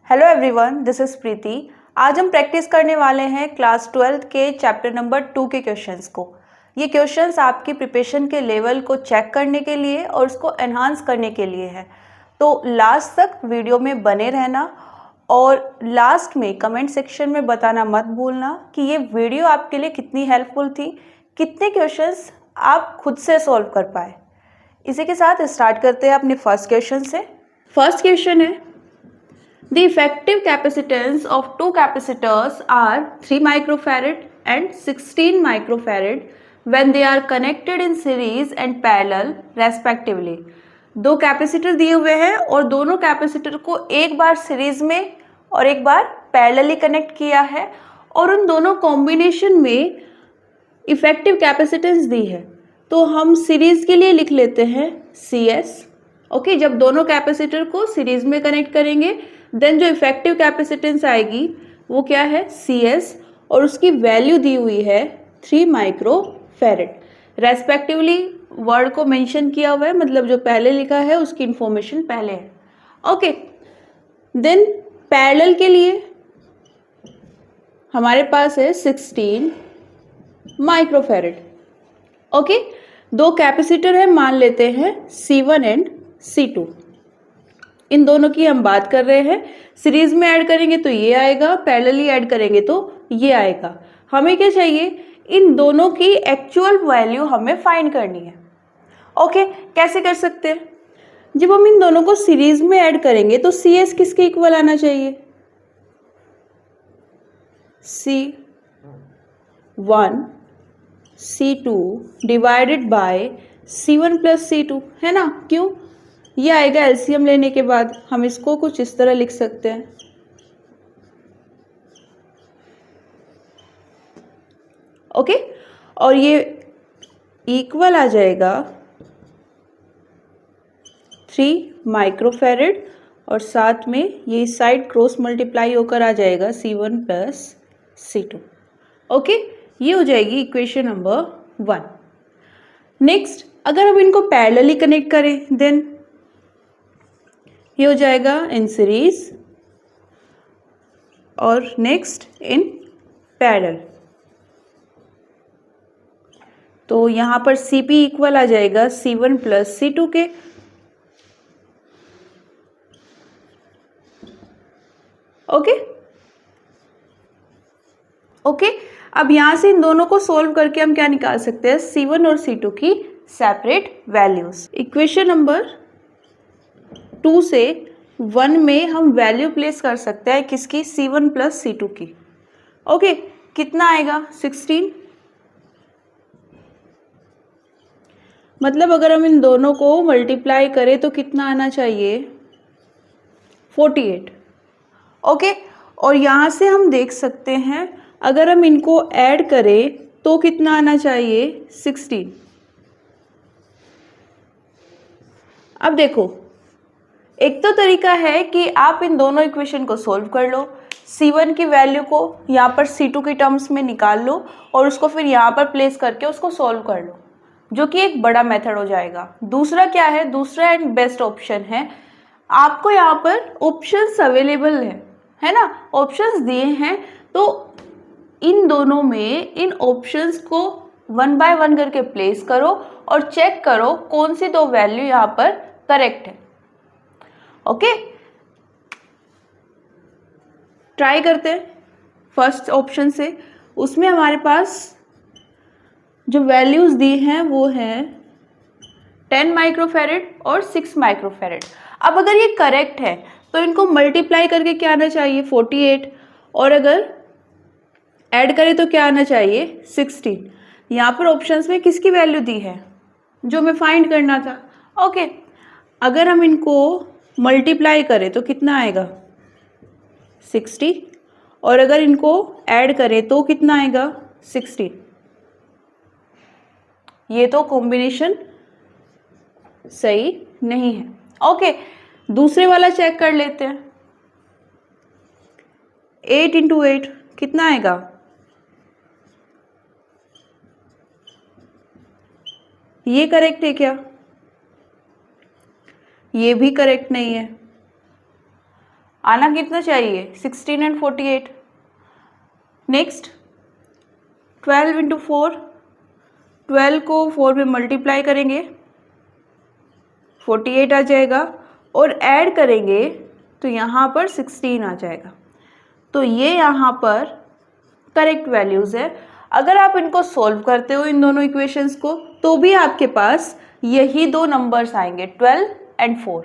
Hello everyone, this is प्रीति। आज हम practice करने वाले हैं क्लास 12th के चैप्टर नंबर 2 के क्वेश्चंस को। ये क्वेश्चंस आपकी प्रिपरेशन के लेवल को चेक करने के लिए और उसको एनहांस करने के लिए है। तो लास्ट तक वीडियो में बने रहना और लास्ट में कमेंट सेक्शन में बताना मत भूलना कि ये वीडियो आपके लिए कितनी हेल्पफुल थी, कितने क्वेश्चंस आप खुद से सॉल्व कर पाए। इसी के साथ स्टार्ट करते हैं अपने फर्स्ट क्वेश्चन से। फर्स्ट क्वेश्चन है, the effective capacitance of two capacitors are 3 microfarad and 16 microfarad when they are connected in series and parallel respectively। दो कैपेसिटर दिए हुए हैं और दोनों कैपेसिटर को एक बार सीरीज में और एक बार पैरेलली कनेक्ट किया है और उन दोनों कॉम्बिनेशन में इफेक्टिव कैपेसिटेंस दी है। तो हम सीरीज के लिए लिख लेते हैं CS। ओके, जब दोनों कैपेसिटर को सीरीज में कनेक्ट करेंगे देन जो इफेक्टिव कैपेसिटेंस आएगी वो क्या है, CS, और उसकी वैल्यू दी हुई है 3 माइक्रोफैरड। रेस्पेक्टिवली वर्ड को मेंशन किया हुआ है, मतलब जो पहले लिखा है उसकी इंफॉर्मेशन पहले है। ओके, देन पैरेलल के लिए हमारे पास है 16 माइक्रोफैरड। ओके, दो कैपेसिटर है, मान लेते हैं C1 एंड C2। इन दोनों की हम बात कर रहे हैं। सीरीज में ऐड करेंगे तो ये आएगा, पैरेलली ऐड करेंगे तो ये आएगा। हमें क्या चाहिए, इन दोनों की एक्चुअल वैल्यू हमें फाइंड करनी है। ओके, कैसे कर सकते हैं, जब हम इन दोनों को सीरीज में ऐड करेंगे तो CS किसके इक्वल आना चाहिए, C1 C2 divided by C1 plus C2, है ना। क्यों, ये आएगा एलसीएम लेने के बाद। हम इसको कुछ इस तरह लिख सकते हैं, ओके, और ये इक्वल आ जाएगा 3 माइक्रोफैरड और साथ में ये साइड क्रॉस मल्टीप्लाई होकर आ जाएगा C1 प्लस C2। ओके, ये हो जाएगी इक्वेशन नंबर 1। नेक्स्ट, अगर हम इनको पैरेलली कनेक्ट करें देन ये हो जाएगा इन सीरीज और नेक्स्ट इन पैरेलल। तो यहां पर CP इक्वल आ जाएगा C1 प्लस C2 के। ओके, अब यहां से इन दोनों को सोल्व करके हम क्या निकाल सकते हैं, C1 और C2 की सेपरेट वैल्यूज। इक्वेशन नंबर 2 से 1 में हम वैल्यू प्लेस कर सकते हैं किसकी, C1 प्लस C2 की। ओके, कितना आएगा 16। मतलब अगर हम इन दोनों को मल्टीप्लाई करें तो कितना आना चाहिए, 48। ओके, और यहां से हम देख सकते हैं अगर हम इनको ऐड करें तो कितना आना चाहिए, 16। अब देखो, एक तो तरीका है कि आप इन दोनों इक्वेशन को सोल्व कर लो, C1 की वैल्यू को यहाँ पर C2 की टर्म्स में निकाल लो और उसको फिर यहाँ पर प्लेस करके उसको सोल्व कर लो, जो कि एक बड़ा मेथड हो जाएगा। दूसरा क्या है, दूसरा एंड बेस्ट ऑप्शन है, आपको यहाँ पर ऑप्शंस अवेलेबल है ना, ऑप्शंस दिए हैं, तो इन दोनों में इन ऑप्शंस को 1 बाय 1 करके प्लेस करो और चेक करो कौन सी दो वैल्यू यहाँ पर करेक्ट है। ओके, ट्राई करते हैं फर्स्ट ऑप्शन से। उसमें हमारे पास जो वैल्यूज दी हैं वो हैं 10 माइक्रोफैरड और 6 माइक्रोफैरड। अब अगर ये करेक्ट है तो इनको मल्टीप्लाई करके क्या आना चाहिए, 48, और अगर ऐड करें तो क्या आना चाहिए, 16। यहाँ पर ऑप्शंस में किसकी वैल्यू दी है, जो हमें फाइंड करना था। ओके, अगर हम इनको मल्टीप्लाई करें तो कितना आएगा, 60, और अगर इनको ऐड करें तो कितना आएगा, 16। ये तो कॉम्बिनेशन सही नहीं है। ओके, दूसरे वाला चेक कर लेते हैं। 8 इंटू 8 कितना आएगा, ये करेक्ट है क्या, ये भी करेक्ट नहीं है। आना कितना चाहिए 16 एंड 48। नेक्स्ट 12 इंटू 4, 12 को 4 में मल्टीप्लाई करेंगे 48 आ जाएगा और ऐड करेंगे तो यहाँ पर 16 आ जाएगा। तो ये यहाँ पर करेक्ट वैल्यूज़ है। अगर आप इनको सॉल्व करते हो इन दोनों इक्वेशंस को तो भी आपके पास यही दो नंबर्स आएंगे 12 एंड 4।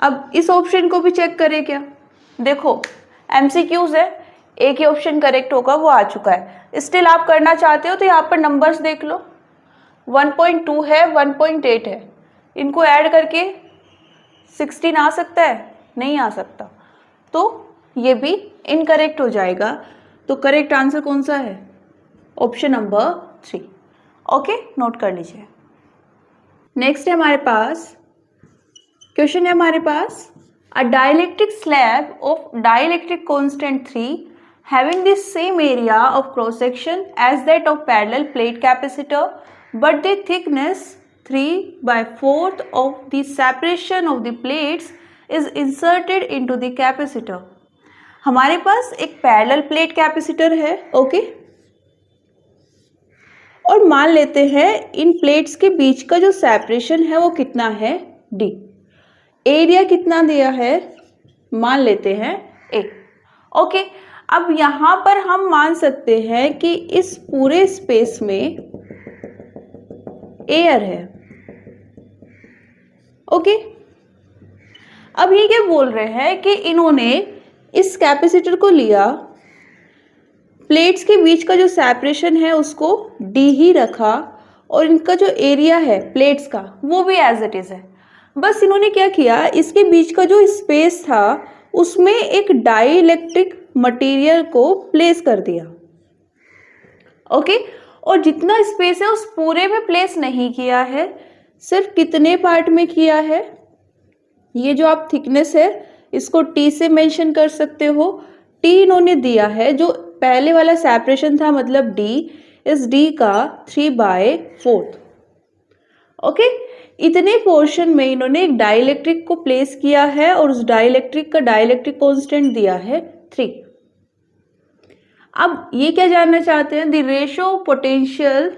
अब इस ऑप्शन को भी चेक करें क्या। देखो MCQs है, एक ही ऑप्शन करेक्ट होगा वो आ चुका है। स्टिल आप करना चाहते हो तो यहाँ पर नंबर्स देख लो 1.2 है 1.8 है, इनको ऐड करके 16 आ सकता है? नहीं आ सकता, तो ये भी इनकरेक्ट हो जाएगा। तो करेक्ट आंसर कौन सा है? Option number 3। ओके, नोट कर लीजिए। नेक्स्ट है हमारे पास क्वेश्चन है हमारे पास a dielectric slab of dielectric constant 3 having the same area of cross section as that of parallel plate capacitor but the thickness 3/4 of the separation of the plates is inserted into the capacitor। हमारे पास एक parallel plate capacitor है, okay, और मान लेते हैं इन plates के बीच का जो सेपरेशन है वो कितना है d। एरिया कितना दिया है? मान लेते हैं a। ओके, अब यहाँ पर हम मान सकते हैं कि इस पूरे स्पेस में एयर है, ओके। अब ये क्या बोल रहे हैं कि इन्होंने इस कैपेसिटर को लिया, प्लेट्स के बीच का जो सेपरेशन है उसको d ही रखा और इनका जो एरिया है प्लेट्स का वो भी एज इट इज है। बस इन्होंने क्या किया, इसके बीच का जो स्पेस था उसमें एक डाइइलेक्ट्रिक मटेरियल को प्लेस कर दिया, ओके। और जितना स्पेस है उस पूरे में प्लेस नहीं किया है, सिर्फ कितने पार्ट में किया है? ये जो आप थिकनेस है इसको T से मेंशन कर सकते हो। T इन्होंने दिया है, जो पहले वाला सेपरेशन था मतलब D, इस D का 3/4, ओके। इतने पोर्शन में इन्होंने एक डाइइलेक्ट्रिक को प्लेस किया है और उस डाइइलेक्ट्रिक का डाइइलेक्ट्रिक कांस्टेंट दिया है 3। अब ये क्या जानना चाहते हैं? द रेशो पोटेंशियल,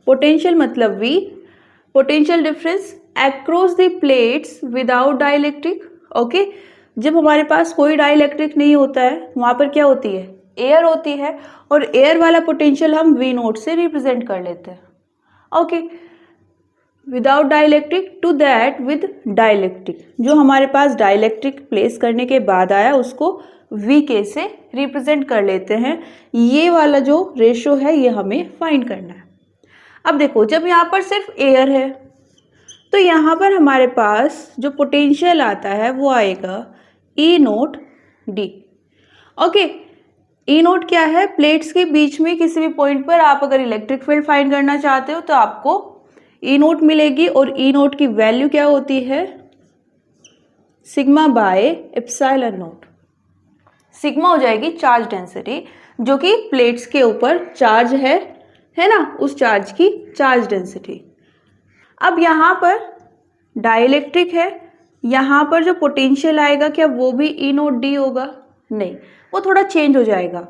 पोटेंशियल मतलब V, potential difference across the plates without dielectric, okay. जब हमारे पास कोई डाइइलेक्ट्रिक नहीं होता है वहां पर क्या होती है? एयर होती है, और एयर वाला पोटेंशियल हम V0 से रिप्रेजेंट कर लेते हैं, okay. Without dielectric to that with dielectric, जो हमारे पास डाइइलेक्ट्रिक प्लेस करने के बाद आया उसको VK से रिप्रेजेंट कर लेते हैं। ये वाला जो रेशो है ये हमें फाइंड करना है। अब देखो, जब यहाँ पर सिर्फ एयर है तो यहाँ पर हमारे पास जो पोटेंशियल आता है वो आएगा E0 D, ओके। E0 क्या है? प्लेट्स के बीच में किसी भी पॉइंट पर आप अगर इलेक्ट्रिक फील्ड फाइंड करना चाहते हो तो आपको E0 मिलेगी, और E0 की वैल्यू क्या होती है? Sigma by epsilon naught. Sigma हो जाएगी चार्ज डेंसिटी, जो कि प्लेट्स के ऊपर चार्ज है ना, उस चार्ज की चार्ज डेंसिटी। अब यहाँ पर डाइइलेक्ट्रिक है, यहाँ पर जो पोटेंशियल आएगा क्या वो भी E0 D होगा? नहीं, वो थोड़ा चेंज हो जाएगा।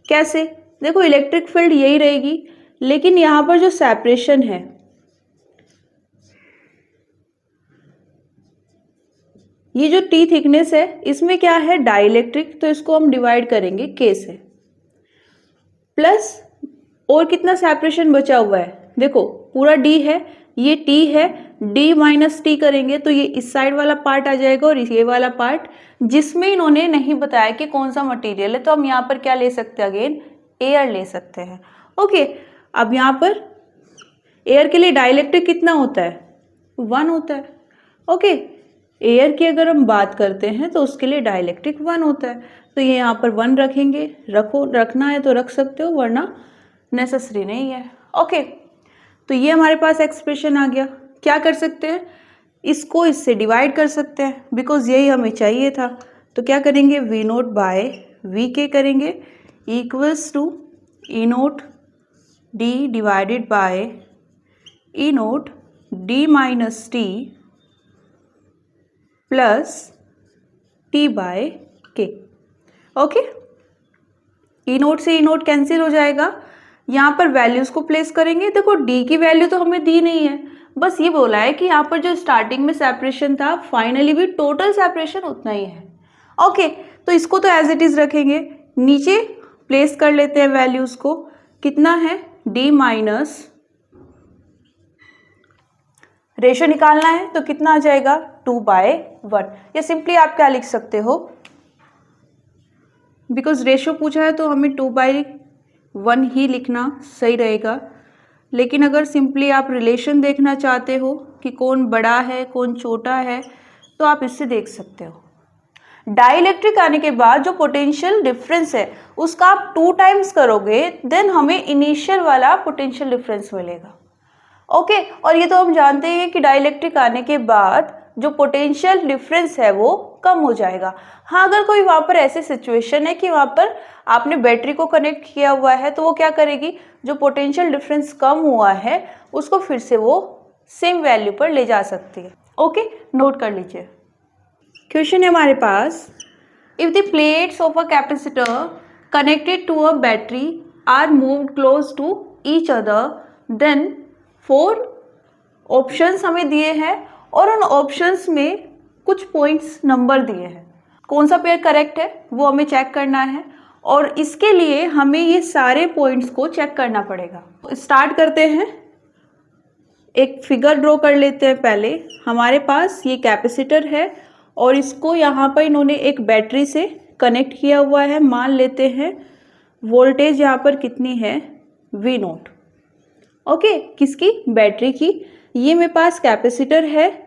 कैसे? देखो, इलेक्ट्रिक फील्ड यही रहेगी, लेकिन यहाँ पर जो सेपरेशन है, ये जो T थिकनेस है इसमें क्या है? डाइइलेक्ट्रिक, तो इसको हम डिवाइड करेंगे K से, प्लस और कितना सेपरेशन बचा हुआ है? देखो, पूरा D है, ये T है, D माइनस T करेंगे तो ये इस साइड वाला पार्ट आ जाएगा, और ये वाला पार्ट जिसमें इन्होंने नहीं बताया कि कौन सा मटेरियल है, तो हम यहाँ पर क्या ले सकते हैं? अगेन एयर ले सकते हैं, ओके। अब यहाँ पर एयर के लिए डाइइलेक्ट्रिक कितना होता है? 1 होता है, ओके। एयर की अगर हम बात करते हैं तो उसके लिए डाइइलेक्ट्रिक 1 होता है, तो ये यहाँ पर 1 रखेंगे। रखना है तो रख सकते हो, वरना नेसेसरी नहीं है, ओके। तो ये हमारे पास एक्सप्रेशन आ गया। क्या कर सकते हैं? इसको इससे डिवाइड कर सकते हैं, बिकॉज यही हमें चाहिए था। तो क्या करेंगे? V0 बाय VK करेंगे, equals to E0 D divided by E0 D minus T plus T/K। Okay, E naught से ई नोट कैंसिल हो जाएगा। यहाँ पर वैल्यूज को प्लेस करेंगे। देखो डी की वैल्यू तो हमें दी नहीं है, बस ये बोला है कि यहाँ पर जो स्टार्टिंग में सेपरेशन था फाइनली भी टोटल सेपरेशन उतना ही है। ओके, तो इसको तो एज इट इज रखेंगे, नीचे प्लेस कर लेते हैं वैल्यूज को। कितना है, डी माइनस, रेशो निकालना है तो कितना आ जाएगा 2/1। या सिंपली आप क्या लिख सकते हो, बिकॉज रेशो पूछा है तो हमें 2/1 ही लिखना सही रहेगा। लेकिन अगर सिंपली आप रिलेशन देखना चाहते हो कि कौन बड़ा है कौन छोटा है, तो आप इससे देख सकते हो। डाइलेक्ट्रिक आने के बाद जो पोटेंशियल डिफरेंस है उसका आप 2 टाइम्स करोगे, देन हमें इनिशियल वाला पोटेंशियल डिफरेंस मिलेगा। ओके, और ये तो हम जानते हैं कि डाइलेक्ट्रिक आने के बाद जो पोटेंशियल डिफरेंस है वो कम हो जाएगा। हाँ, अगर कोई वहाँ पर ऐसी सिचुएशन है कि वहाँ पर आपने बैटरी को कनेक्ट किया हुआ है, तो वो क्या करेगी, जो पोटेंशियल डिफरेंस कम हुआ है उसको फिर से वो सेम वैल्यू पर ले जा सकती है। ओके, नोट कर लीजिए। क्वेश्चन है हमारे पास, if the plates of a capacitor connected to a battery are moved close to each other, then 4 options हमें दिए हैं और उन ऑप्शंस में कुछ पॉइंट्स नंबर दिए हैं। कौन सा पेयर करेक्ट है वो हमें चेक करना है, और इसके लिए हमें ये सारे पॉइंट्स को चेक करना पड़ेगा। स्टार्ट करते हैं, एक फिगर ड्रॉ कर लेते हैं। पहले हमारे पास ये कैपेसिटर है और इसको यहाँ पर इन्होंने एक बैटरी से कनेक्ट किया हुआ है। मान लेते हैं वोल्टेज यहाँ पर कितनी है, V0। ओके, किसकी, बैटरी की। ये मेरे पास कैपेसिटर है।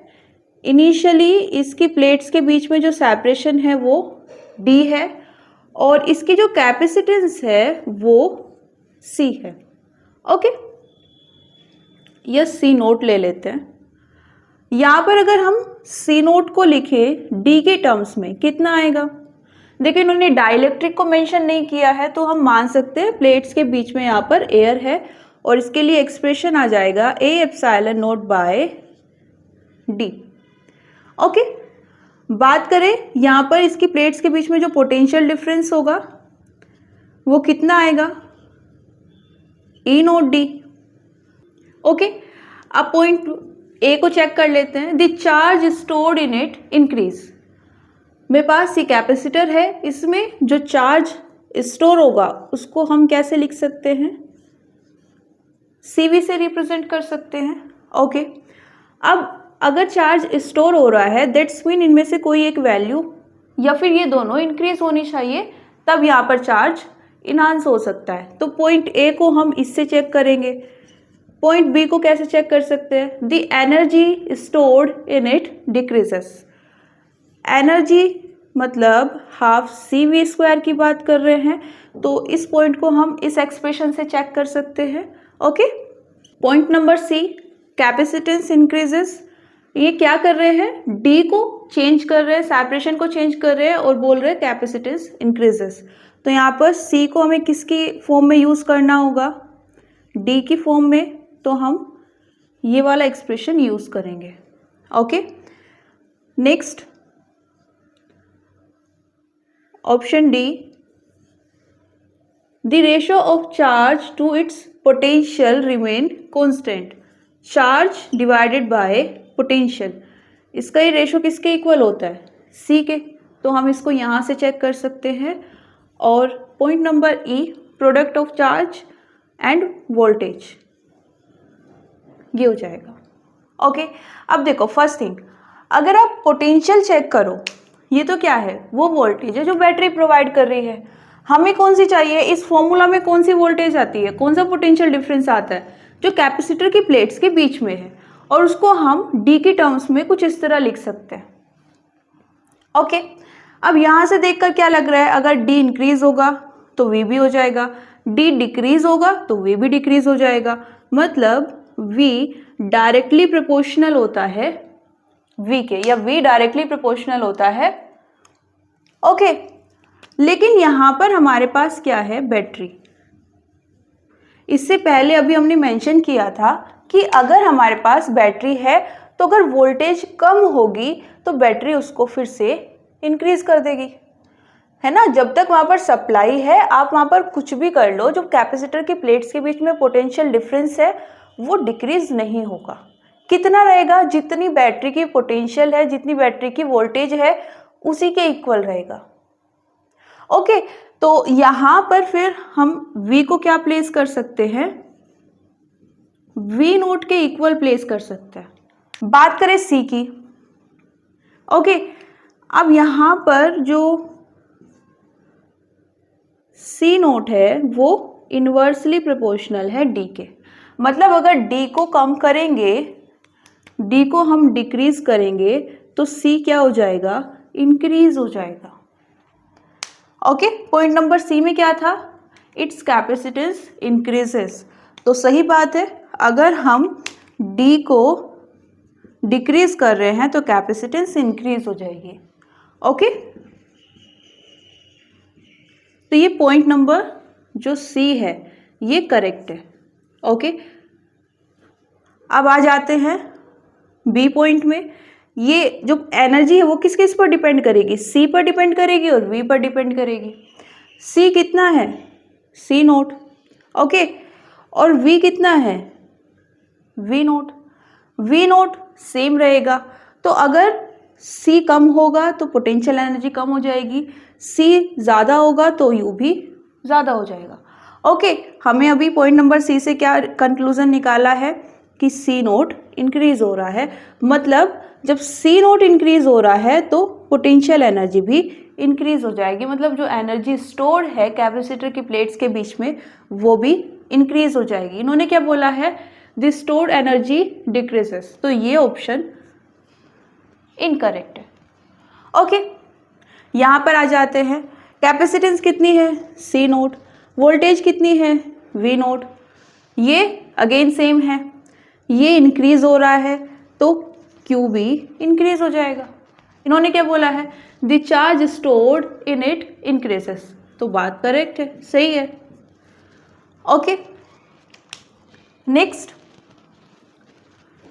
इनिशियली इसकी प्लेट्स के बीच में जो सेपरेशन है वो D है, और इसकी जो कैपेसिटेंस है वो C है। ओके, यह C0 ले लेते हैं। यहाँ पर अगर हम C0 को लिखें D के टर्म्स में कितना आएगा, देखिए इन्होंने डाइलेक्ट्रिक को मेंशन नहीं किया है, तो हम मान सकते हैं प्लेट्स के बीच में यहाँ पर एयर है, और इसके लिए एक्सप्रेशन आ जाएगा A/0/D। ओके, बात करें यहाँ पर इसकी प्लेट्स के बीच में जो पोटेंशियल डिफरेंस होगा वो कितना आएगा, E0D। ओके, अब पॉइंट ए को चेक कर लेते हैं। The charge stored in it increase. मेरे पास ये कैपेसिटर है, इसमें जो चार्ज स्टोर होगा उसको हम कैसे लिख सकते हैं, CV से रिप्रेजेंट कर सकते हैं। ओके, अब अगर चार्ज स्टोर हो रहा है दैट्स मीन इनमें से कोई एक वैल्यू या फिर ये दोनों इंक्रीज होनी चाहिए, तब यहाँ पर चार्ज इनहांस हो सकता है। तो पॉइंट ए को हम इससे चेक करेंगे। पॉइंट बी को कैसे चेक कर सकते हैं, the energy stored in it decreases. Energy मतलब हाफ CV² की बात कर रहे हैं, तो इस पॉइंट को हम इस एक्सप्रेशन से चेक कर सकते हैं। Okay, point number C, capacitance increases. ये क्या कर रहे हैं, D को चेंज कर रहे हैं, सेपरेशन को चेंज कर रहे हैं और बोल रहे हैं कैपेसिटेंस इंक्रीजेस। तो यहाँ पर C को हमें किसकी फॉर्म में यूज़ करना होगा, D की फॉर्म में, तो हम ये वाला एक्सप्रेशन यूज़ करेंगे। Okay, next option D, the ratio of charge to its potential remain constant. Charge divided by potential, इसका ये रेशो किसके इक्वल होता है, C के। तो हम इसको यहाँ से चेक कर सकते हैं। और point number E, product of charge end voltage, ये हो जाएगा। ओके, अब देखो फर्स्ट थिंग, अगर आप पोटेंशियल चेक करो, ये तो क्या है, वो वोल्टेज है जो बैटरी प्रोवाइड कर रही है। हमें कौन सी चाहिए, इस फॉर्मूला में कौन सी वोल्टेज आती है, कौन सा पोटेंशियल डिफरेंस आता है, जो कैपेसिटर की प्लेट्स के बीच में है, और उसको हम D की टर्म्स में कुछ इस तरह लिख सकते हैं। ओके, अब यहाँ से देखकर क्या लग रहा है, अगर D इंक्रीज होगा तो V भी हो जाएगा, D डिक्रीज होगा तो V भी डिक्रीज हो जाएगा। मतलब V डायरेक्टली प्रोपोर्शनल होता है V के, या V डायरेक्टली प्रोपोर्शनल होता है। ओके, लेकिन यहाँ पर हमारे पास क्या है, बैटरी। इससे पहले अभी हमने मेंशन किया था कि अगर हमारे पास बैटरी है तो अगर वोल्टेज कम होगी तो बैटरी उसको फिर से इंक्रीज कर देगी, है ना। जब तक वहां पर सप्लाई है आप वहां पर कुछ भी कर लो, जो कैपेसिटर की प्लेट्स के बीच में पोटेंशियल डिफरेंस है वो डिक्रीज नहीं होगा। कितना रहेगा? जितनी बैटरी की पोटेंशियल है, जितनी बैटरी की वोल्टेज है, उसी के इक्वल रहेगा। ओके, तो यहां पर फिर हम V को क्या प्लेस कर सकते हैं? V नोट के इक्वल प्लेस कर सकते हैं। बात करें C की, ओके, अब यहां पर जो C नोट है वो इनवर्सली प्रोपोर्शनल है D के। मतलब अगर D को कम करेंगे, D को हम डिक्रीज करेंगे, तो C क्या हो जाएगा? इंक्रीज हो जाएगा। ओके, पॉइंट नंबर C में क्या था? It's capacitance increases. तो सही बात है, अगर हम D को डिक्रीज कर रहे हैं तो कैपेसिटेंस इंक्रीज हो जाएगी। ओके, तो ये पॉइंट नंबर जो C है ये करेक्ट है। ओके, अब आ जाते हैं B पॉइंट में। ये जो एनर्जी है वो किस किस पर डिपेंड करेगी? C पर डिपेंड करेगी और V पर डिपेंड करेगी। C कितना है? C note. ओके, और V कितना है? V note. V note same रहेगा, तो अगर C कम होगा तो पोटेंशियल एनर्जी कम हो जाएगी, C ज़्यादा होगा तो U भी ज़्यादा हो जाएगा। ओके, हमें अभी पॉइंट नंबर C से क्या कंक्लूजन निकाला है कि C नोट इंक्रीज हो रहा है। मतलब जब C नोट इंक्रीज हो रहा है तो पोटेंशियल एनर्जी भी इंक्रीज हो जाएगी। मतलब जो एनर्जी स्टोर्ड है कैपेसिटर की प्लेट्स के बीच में वो भी इंक्रीज हो जाएगी। इन्होंने क्या बोला है? The stored energy decreases. तो ये ऑप्शन इनकरेक्ट है। ओके, यहाँ पर आ जाते हैं। कैपेसिटेंस कितनी है? C note. वोल्टेज कितनी है? V note. ये अगेन सेम है, ये इंक्रीज हो रहा है तो Q भी इंक्रीज हो जाएगा। इन्होंने क्या बोला है? The charge stored in it increases. तो बात करेक्ट है, सही है। Okay, next,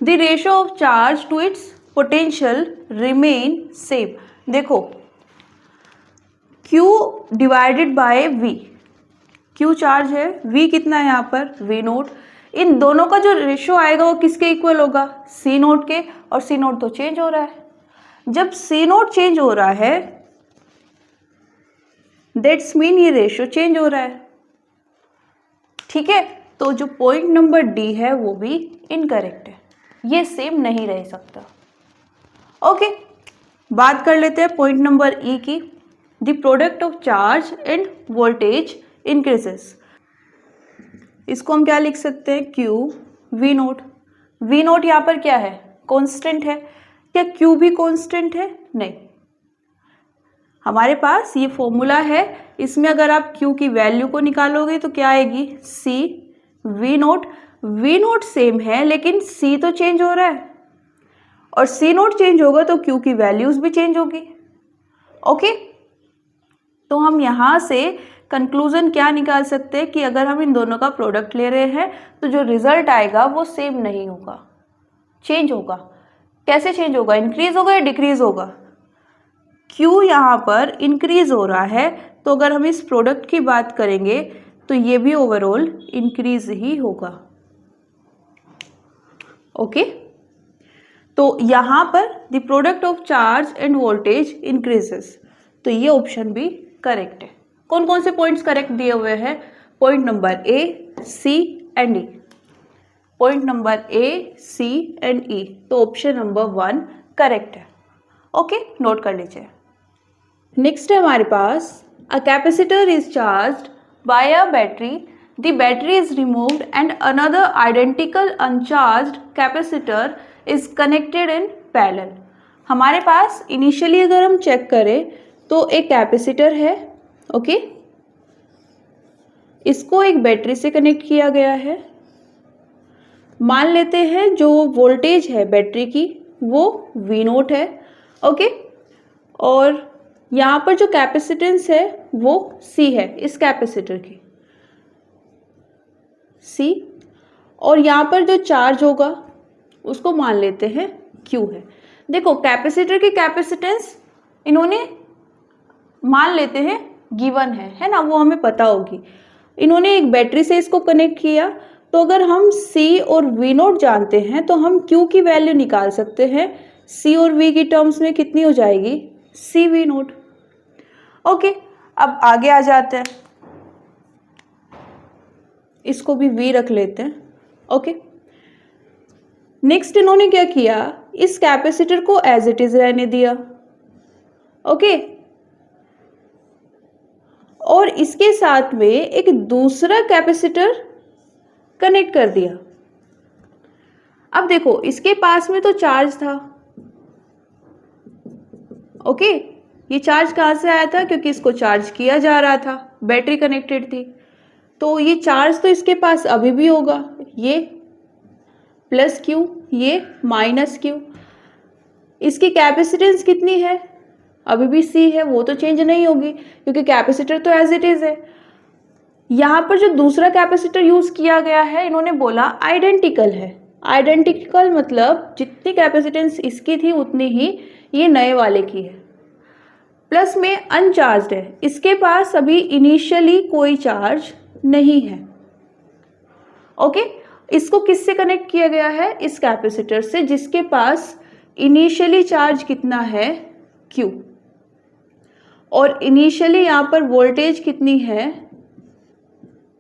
the ratio of charge to its potential remain same. देखो, Q divided by V, Q charge है, V कितना है यहाँ पर? V note. इन दोनों का जो रेशियो आएगा वो किसके इक्वल होगा? C नोट के। और C नोट तो चेंज हो रहा है। जब C नोट चेंज हो रहा है दैट्स मीन ये रेशियो चेंज हो रहा है। ठीक है, तो जो पॉइंट नंबर D है वो भी इनकरेक्ट है, ये सेम नहीं रह सकता। ओके, बात कर लेते हैं पॉइंट नंबर E की। The product of charge end voltage increases. इसको हम क्या लिख सकते हैं? Q V note. V note यहाँ पर क्या है? कांस्टेंट है। क्या Q भी कांस्टेंट है? नहीं। हमारे पास ये फॉर्मूला है, इसमें अगर आप Q की वैल्यू को निकालोगे तो क्या आएगी? C V note. V note same है लेकिन C तो चेंज हो रहा है, और C नोट चेंज होगा तो Q की वैल्यूज भी चेंज होगी। ओके, तो हम यहाँ से कंक्लूजन क्या निकाल सकते हैं कि अगर हम इन दोनों का प्रोडक्ट ले रहे हैं तो जो रिजल्ट आएगा वो सेम नहीं होगा, चेंज होगा। कैसे चेंज होगा? इंक्रीज होगा या डिक्रीज होगा? Q यहाँ पर इंक्रीज हो रहा है, तो अगर हम इस प्रोडक्ट की बात करेंगे तो ये भी ओवरऑल इंक्रीज ही होगा। ओके, तो यहाँ पर the product of charge end voltage increases, तो ये ऑप्शन भी करेक्ट है। कौन कौन से पॉइंट्स करेक्ट दिए हुए हैं? Point number A, C and E। Point number A, C and E, तो ऑप्शन नंबर 1 करेक्ट है। ओके, नोट कर लीजिए। नेक्स्ट है हमारे पास, a capacitor is charged by a battery, the battery is removed and another identical uncharged capacitor is connected in parallel. हमारे पास initially अगर हम चेक करें तो एक कैपेसिटर है, ओके, इसको एक बैटरी से कनेक्ट किया गया है। मान लेते हैं जो वोल्टेज है बैटरी की वो V नोट है, ओके, और यहाँ पर जो कैपेसिटेंस है वो C है, इस कैपेसिटर की C, और यहाँ पर जो चार्ज होगा उसको मान लेते हैं Q है। देखो, कैपेसिटर की कैपेसिटेंस इन्होंने मान लेते हैं गिवन है ना, वो हमें पता होगी। इन्होंने एक बैटरी से इसको कनेक्ट किया, तो अगर हम C और V नोट जानते हैं तो हम Q की वैल्यू निकाल सकते हैं। C और V की टर्म्स में कितनी हो जाएगी, CV नोट। ओके, अब आगे आ जाते हैं, इसको भी V रख लेते हैं। ओके, नेक्स्ट इन्होंने क्या किया, इस कैपेसिटर को एज इट इज रहने दिया। ओके, और इसके साथ में एक दूसरा कैपेसिटर कनेक्ट कर दिया। अब देखो, इसके पास में तो चार्ज था। ओके, ये चार्ज कहाँ से आया था, क्योंकि इसको चार्ज किया जा रहा था, बैटरी कनेक्टेड थी, तो ये चार्ज तो इसके पास अभी भी होगा, ये प्लस Q, ये माइनस Q। इसकी कैपेसिटेंस कितनी है, अभी भी C है, वो तो चेंज नहीं होगी क्योंकि कैपेसिटर तो एज इट इज है। यहाँ पर जो दूसरा कैपेसिटर यूज किया गया है, इन्होंने बोला आइडेंटिकल है। आइडेंटिकल मतलब जितनी कैपेसिटेंस इसकी थी उतनी ही ये नए वाले की है। प्लस में अनचार्ज्ड है, इसके पास अभी इनिशियली कोई चार्ज नहीं है। ओके, इसको किससे कनेक्ट किया गया है, इस कैपेसिटर से, जिसके पास इनिशियली चार्ज कितना है, Q, और इनिशियली यहाँ पर वोल्टेज कितनी है,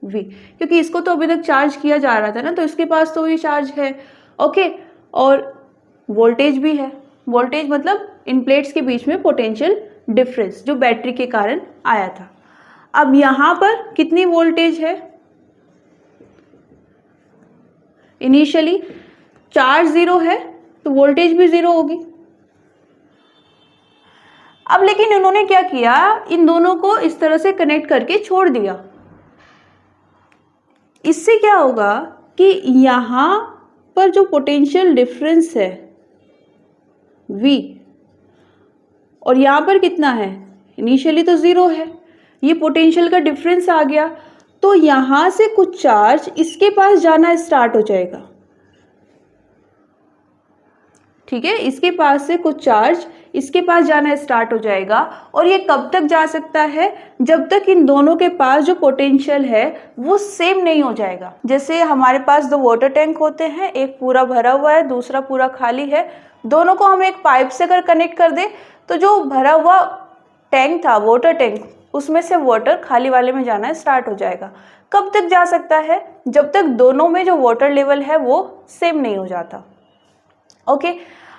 V, क्योंकि इसको तो अभी तक चार्ज किया जा रहा था ना, तो इसके पास तो ये चार्ज है। ओके, और वोल्टेज भी है। वोल्टेज मतलब इन प्लेट्स के बीच में पोटेंशियल डिफरेंस जो बैटरी के कारण आया था। अब यहाँ पर कितनी वोल्टेज है, इनिशियली चार्ज 0 है तो वोल्टेज भी 0 होगी। अब लेकिन इन्होंने क्या किया, इन दोनों को इस तरह से कनेक्ट करके छोड़ दिया। इससे क्या होगा कि यहाँ पर जो पोटेंशियल डिफरेंस है V, और यहाँ पर कितना है, इनिशियली तो 0 है, ये पोटेंशियल का डिफरेंस आ गया, तो यहाँ से कुछ चार्ज इसके पास जाना स्टार्ट हो जाएगा। ठीक है, इसके पास से कुछ चार्ज इसके पास जाना स्टार्ट हो जाएगा। और ये कब तक जा सकता है, जब तक इन दोनों के पास जो पोटेंशियल है वो सेम नहीं हो जाएगा। जैसे हमारे पास दो वाटर टैंक होते हैं, एक पूरा भरा हुआ है, दूसरा पूरा खाली है, दोनों को हम एक पाइप से अगर कनेक्ट कर दे तो जो भरा हुआ टैंक था, वाटर टैंक, उसमें से वाटर खाली वाले में जाना स्टार्ट हो जाएगा। कब तक जा सकता है, जब तक दोनों में जो वाटर लेवल है वो सेम नहीं हो जाता। ओके,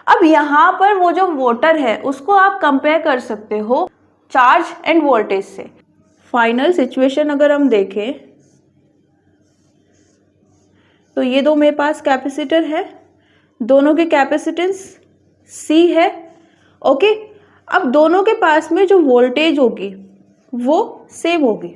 अब यहाँ पर वो जो वाटर है उसको आप कंपेयर कर सकते हो चार्ज एंड वोल्टेज से। फाइनल सिचुएशन अगर हम देखें तो ये दो मेरे पास कैपेसिटर है, दोनों की कैपेसिटेंस C है। ओके, अब दोनों के पास में जो वोल्टेज होगी वो सेम होगी,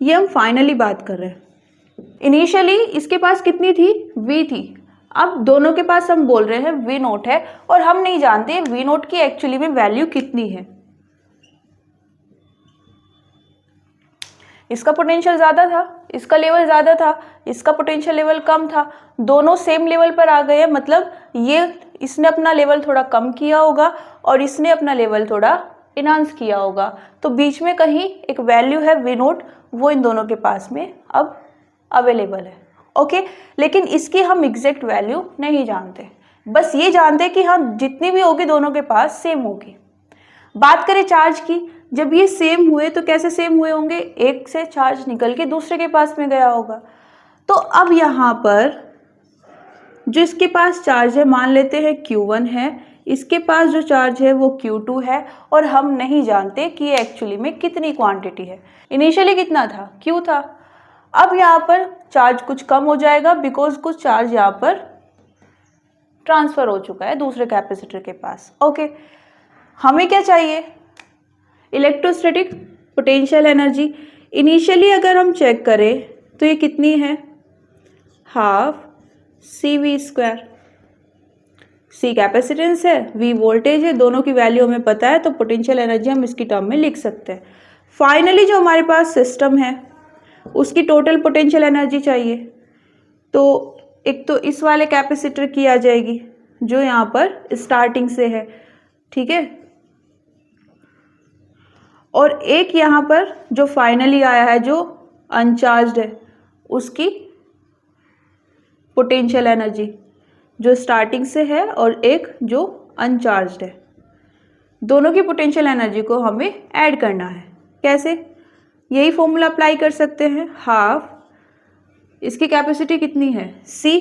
ये हम फाइनली बात कर रहे हैं। इनिशियली इसके पास कितनी थी, V थी, अब दोनों के पास हम बोल रहे हैं V नोट है, और हम नहीं जानते V नोट की एक्चुअली में वैल्यू कितनी है। इसका पोटेंशियल ज़्यादा था, इसका लेवल ज़्यादा था, इसका पोटेंशियल लेवल कम था, दोनों सेम लेवल पर आ गए, मतलब ये इसने अपना लेवल थोड़ा कम किया होगा और इसने अपना लेवल थोड़ा इनहांस किया होगा, तो बीच में कहीं एक वैल्यू है V नोट, वो इन दोनों के पास में अब अवेलेबल है। ओके, लेकिन इसकी हम एग्जैक्ट वैल्यू नहीं जानते, बस ये जानते कि हाँ जितनी भी होगी दोनों के पास सेम होगी। बात करें चार्ज की, जब ये सेम हुए तो कैसे सेम हुए होंगे, एक से चार्ज निकल के दूसरे के पास में गया होगा। तो अब यहाँ पर जो इसके पास चार्ज है, मान लेते हैं Q1 है, इसके पास जो चार्ज है वो Q2 है, और हम नहीं जानते कि ये एक्चुअली में कितनी क्वांटिटी है। इनिशियली कितना था, Q था, अब यहाँ पर चार्ज कुछ कम हो जाएगा बिकॉज कुछ चार्ज यहाँ पर ट्रांसफ़र हो चुका है दूसरे कैपेसिटर के पास। ओके, हमें क्या चाहिए, इलेक्ट्रोस्टैटिक पोटेंशियल एनर्जी। इनिशियली अगर हम चेक करें तो ये कितनी है, हाफ CV²। C कैपेसिटेंस है, V वोल्टेज है, दोनों की वैल्यू हमें पता है, तो पोटेंशियल एनर्जी हम इसकी टर्म में लिख सकते हैं। फाइनली जो हमारे पास सिस्टम है उसकी टोटल पोटेंशियल एनर्जी चाहिए, तो एक तो इस वाले कैपेसिटर की आ जाएगी जो यहाँ पर स्टार्टिंग से है, ठीक है, और एक यहाँ पर जो फाइनली आया है जो अनचार्ज्ड है उसकी पोटेंशियल एनर्जी जो स्टार्टिंग से है और एक जो अनचार्ज्ड है, दोनों की पोटेंशियल एनर्जी को हमें ऐड करना है। कैसे? यही फॉर्मूला अप्लाई कर सकते हैं। हाफ, इसकी कैपेसिटी कितनी है C,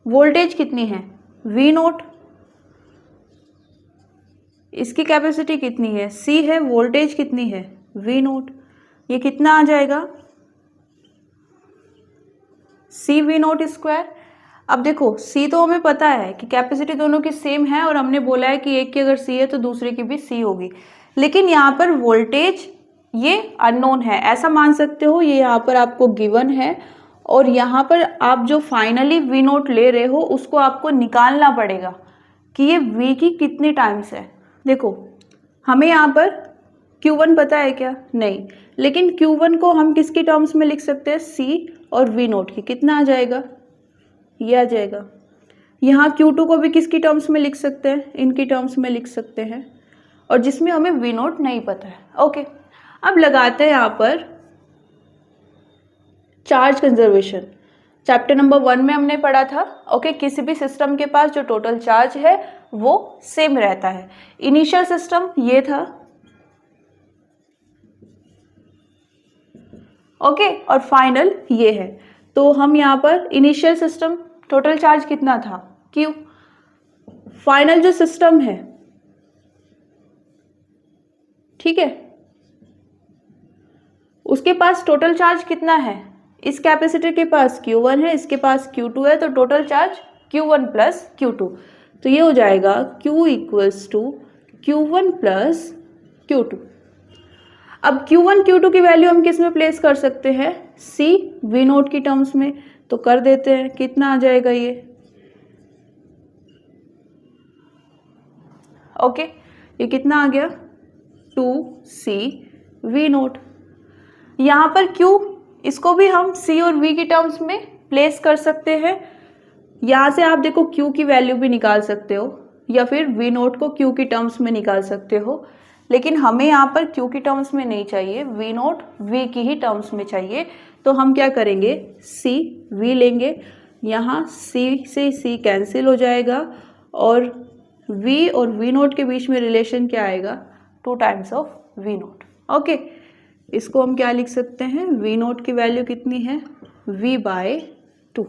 वोल्टेज कितनी है V नोट, इसकी कैपेसिटी कितनी है C है, वोल्टेज कितनी है V नोट, ये कितना आ जाएगा C V नोट स्क्वायर। अब देखो C तो हमें पता है कि कैपेसिटी दोनों की सेम है और हमने बोला है कि एक की अगर C है तो दूसरे की भी C होगी, लेकिन यहाँ पर वोल्टेज ये अननोन है, ऐसा मान सकते हो। ये यहाँ पर आपको गिवन है और यहाँ पर आप जो फाइनली V नोट ले रहे हो उसको आपको निकालना पड़ेगा कि ये V की कितनी टाइम्स है। देखो हमें यहाँ पर Q1 पता है क्या? नहीं, लेकिन Q1 को हम किसकी टर्म्स में लिख सकते हैं? C और V नोट की। कितना आ जाएगा? ये आ जाएगा। यहाँ Q2 को भी किसकी टर्म्स में लिख सकते हैं? इनकी टर्म्स में लिख सकते हैं, और जिसमें हमें V नोट नहीं पता है। ओके, अब लगाते हैं यहाँ पर चार्ज कंजर्वेशन। चैप्टर नंबर 1 में हमने पढ़ा था। ओके, किसी भी सिस्टम के पास जो टोटल चार्ज है वो सेम रहता है। इनिशियल सिस्टम ये था, ओके, और फाइनल ये है। तो हम यहाँ पर इनिशियल सिस्टम टोटल चार्ज कितना था Q, फाइनल जो सिस्टम है, ठीक है, उसके पास टोटल चार्ज कितना है? इस कैपेसिटर के पास Q1 है, इसके पास Q2 है, तो total charge Q1 plus Q2। तो ये हो जाएगा Q equals to Q1 plus Q2। अब Q1 Q2 की वैल्यू हम किस में प्लेस कर सकते हैं? C V नोट की टर्म्स में। तो कर देते हैं, कितना आ जाएगा ये? ओके, ये कितना आ गया? 2C V note. यहाँ पर Q, इसको भी हम C और V की टर्म्स में प्लेस कर सकते हैं। यहाँ से आप देखो Q की वैल्यू भी निकाल सकते हो या फिर V नोट को Q की टर्म्स में निकाल सकते हो, लेकिन हमें यहाँ पर Q की टर्म्स में नहीं चाहिए, V नोट V की ही टर्म्स में चाहिए। तो हम क्या करेंगे? C V लेंगे, यहाँ C से C कैंसिल हो जाएगा और V और V नोट के बीच में रिलेशन क्या आएगा? 2 times of V note. Okay, इसको हम क्या लिख सकते हैं? V नोट की वैल्यू कितनी है? V/2।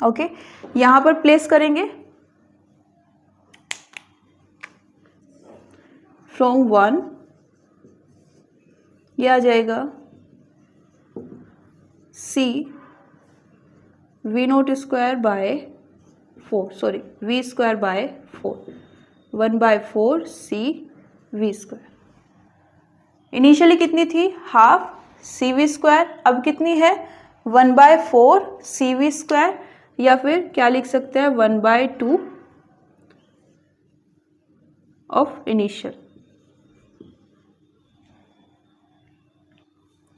ओके, यहाँ पर प्लेस करेंगे फ्रॉम 1, ये आ जाएगा C V note square by 4, sorry V square by 4, 1/4 C V square. Initially कितनी थी? हाफ C V स्क्वायर, अब कितनी है? 1/4 C V स्क्वायर, या फिर क्या लिख सकते हैं? 1/2 ऑफ इनिशियल।